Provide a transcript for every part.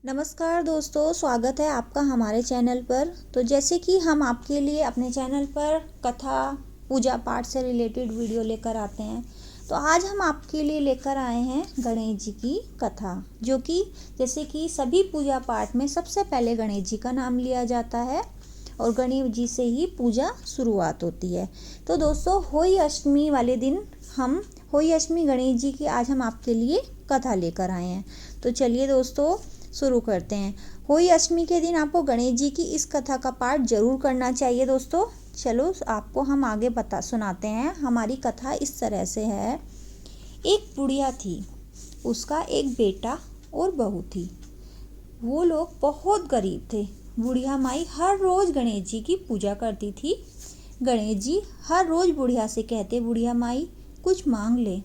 नमस्कार दोस्तों, स्वागत है आपका हमारे चैनल पर। तो जैसे कि हम आपके लिए अपने चैनल पर कथा पूजा पाठ से रिलेटेड वीडियो लेकर आते हैं, तो आज हम आपके लिए लेकर आए हैं गणेश जी की कथा, जो कि जैसे कि सभी पूजा पाठ में सबसे पहले गणेश जी का नाम लिया जाता है और गणेश जी से ही पूजा शुरुआत होती है। तो दोस्तों, होली अष्टमी वाले दिन होली अष्टमी गणेश जी की आज हम आपके लिए कथा लेकर आए हैं। तो चलिए दोस्तों, शुरू करते हैं। होली अष्टमी के दिन आपको गणेश जी की इस कथा का पाठ जरूर करना चाहिए दोस्तों। चलो आपको हम आगे सुनाते हैं। हमारी कथा इस तरह से है। एक बुढ़िया थी, उसका एक बेटा और बहू थी। वो लोग बहुत गरीब थे। बुढ़िया माई हर रोज गणेश जी की पूजा करती थी। गणेश जी हर रोज बुढ़िया से कहते, बुढ़िया माई कुछ मांग ले।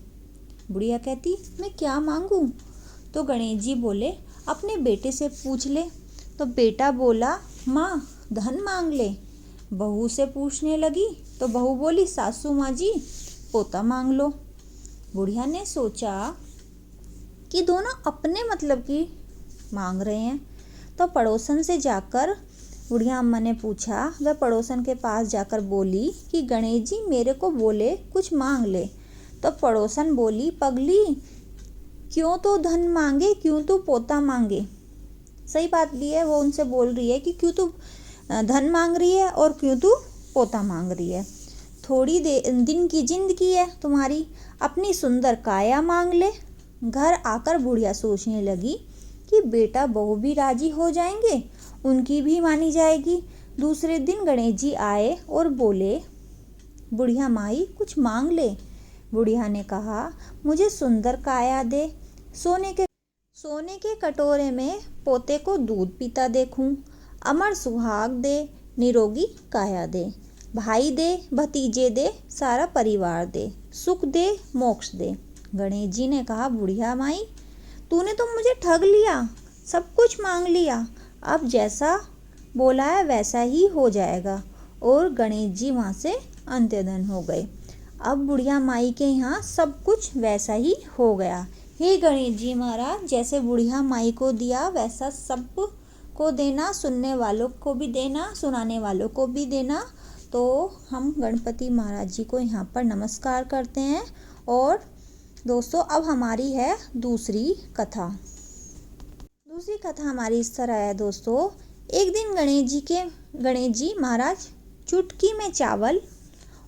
बुढ़िया कहती, मैं क्या मांगूं? तो गणेश जी बोले, अपने बेटे से पूछ ले। तो बेटा बोला, माँ धन मांग ले। बहू से पूछने लगी तो बहू बोली, सासू माँ जी पोता मांग लो। बुढ़िया ने सोचा कि दोनों अपने मतलब की मांग रहे हैं, तो पड़ोसन से जाकर बुढ़िया अम्मा ने पूछा। वह पड़ोसन के पास जाकर बोली कि गणेश जी मेरे को बोले कुछ मांग ले। तो पड़ोसन बोली, पगली क्यों तो धन मांगे, क्यों तू पोता मांगे। सही बात भी है, वो उनसे बोल रही है कि क्यों तू धन मांग रही है और क्यों तू पोता मांग रही है। थोड़ी दिन की जिंदगी है तुम्हारी, अपनी सुंदर काया मांग ले। घर आकर बुढ़िया सोचने लगी कि बेटा बहू भी राजी हो जाएंगे, उनकी भी मानी जाएगी। दूसरे दिन गणेश जी आए और बोले, बुढ़िया माई कुछ मांग ले। बुढ़िया ने कहा, मुझे सुंदर काया दे, सोने के कटोरे में पोते को दूध पीता देखूं, अमर सुहाग दे, निरोगी काया दे, भाई दे, भतीजे दे, सारा परिवार दे, सुख दे, मोक्ष दे। गणेश जी ने कहा, बुढ़िया माई तूने तो मुझे ठग लिया, सब कुछ मांग लिया, अब जैसा बोला है वैसा ही हो जाएगा। और गणेश जी वहाँ से अंत्यधन हो गए। अब बुढ़िया माई के यहाँ सब कुछ वैसा ही हो गया। हे गणेश जी महाराज, जैसे बुढ़िया माई को दिया वैसा सब को देना, सुनने वालों को भी देना, सुनाने वालों को भी देना। तो हम गणपति महाराज जी को यहाँ पर नमस्कार करते हैं। और दोस्तों, अब हमारी है दूसरी कथा। दूसरी कथा हमारी इस तरह है दोस्तों। एक दिन गणेश जी महाराज चुटकी में चावल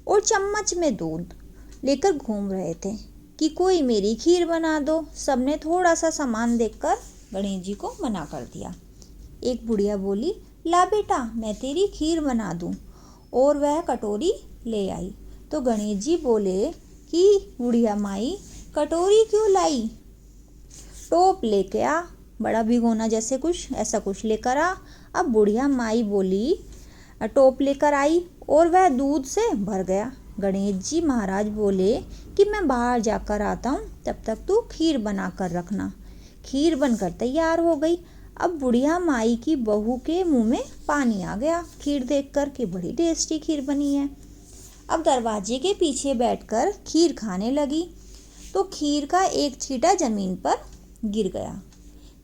और चम्मच में दूध लेकर घूम रहे थे कि कोई मेरी खीर बना दो। सबने थोड़ा सा सामान देखकर गणेश जी को मना कर दिया। एक बुढ़िया बोली, ला बेटा मैं तेरी खीर बना दूं, और वह कटोरी ले आई। तो गणेश जी बोले कि बुढ़िया माई कटोरी क्यों लाई? टोप लेके आ, बड़ा भिगोना जैसे कुछ ऐसा कुछ लेकर आ। अब बुढ़िया माई बोली, टोप लेकर आई और वह दूध से भर गया। गणेश जी महाराज बोले कि मैं बाहर जाकर आता हूँ, तब तक तू खीर बना कर रखना। खीर बनकर तैयार हो गई। अब बुढ़िया माई की बहू के मुंह में पानी आ गया खीर देखकर कि बड़ी टेस्टी खीर बनी है। अब दरवाजे के पीछे बैठकर खीर खाने लगी, तो खीर का एक छींटा जमीन पर गिर गया,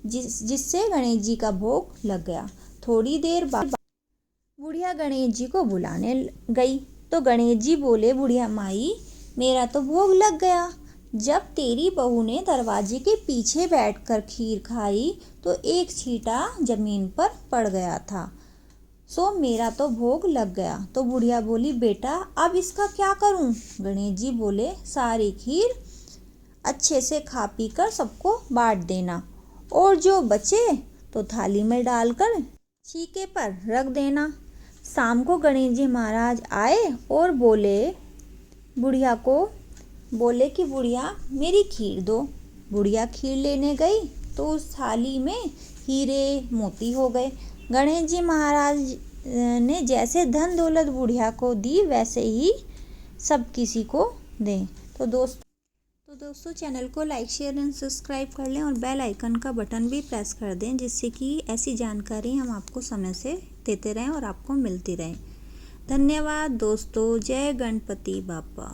जिससे गणेश जी का भोग लग गया। थोड़ी देर बाद बुढ़िया गणेश जी को बुलाने गई, तो गणेश जी बोले, बुढ़िया माई मेरा तो भोग लग गया। जब तेरी बहू ने दरवाजे के पीछे बैठकर खीर खाई तो एक छींटा जमीन पर पड़ गया था, सो मेरा तो भोग लग गया। तो बुढ़िया बोली, बेटा अब इसका क्या करूं? गणेश जी बोले, सारी खीर अच्छे से खा पी कर सबको बांट देना, और जो बचे तो थाली में डालकर छीके पर रख देना। शाम को गणेश जी महाराज आए और बुढ़िया को बोले कि बुढ़िया मेरी खीर दो। बुढ़िया खीर लेने गई तो उस थाली में हीरे मोती हो गए। गणेश जी महाराज ने जैसे धन दौलत बुढ़िया को दी वैसे ही सब किसी को दें। तो दोस्तों चैनल को लाइक शेयर एंड सब्सक्राइब कर लें और बेल आइकन का बटन भी प्रेस कर दें, जिससे कि ऐसी जानकारी हम आपको समय से देते रहें और आपको मिलती रहे। धन्यवाद दोस्तों। जय गणपति बाप्पा।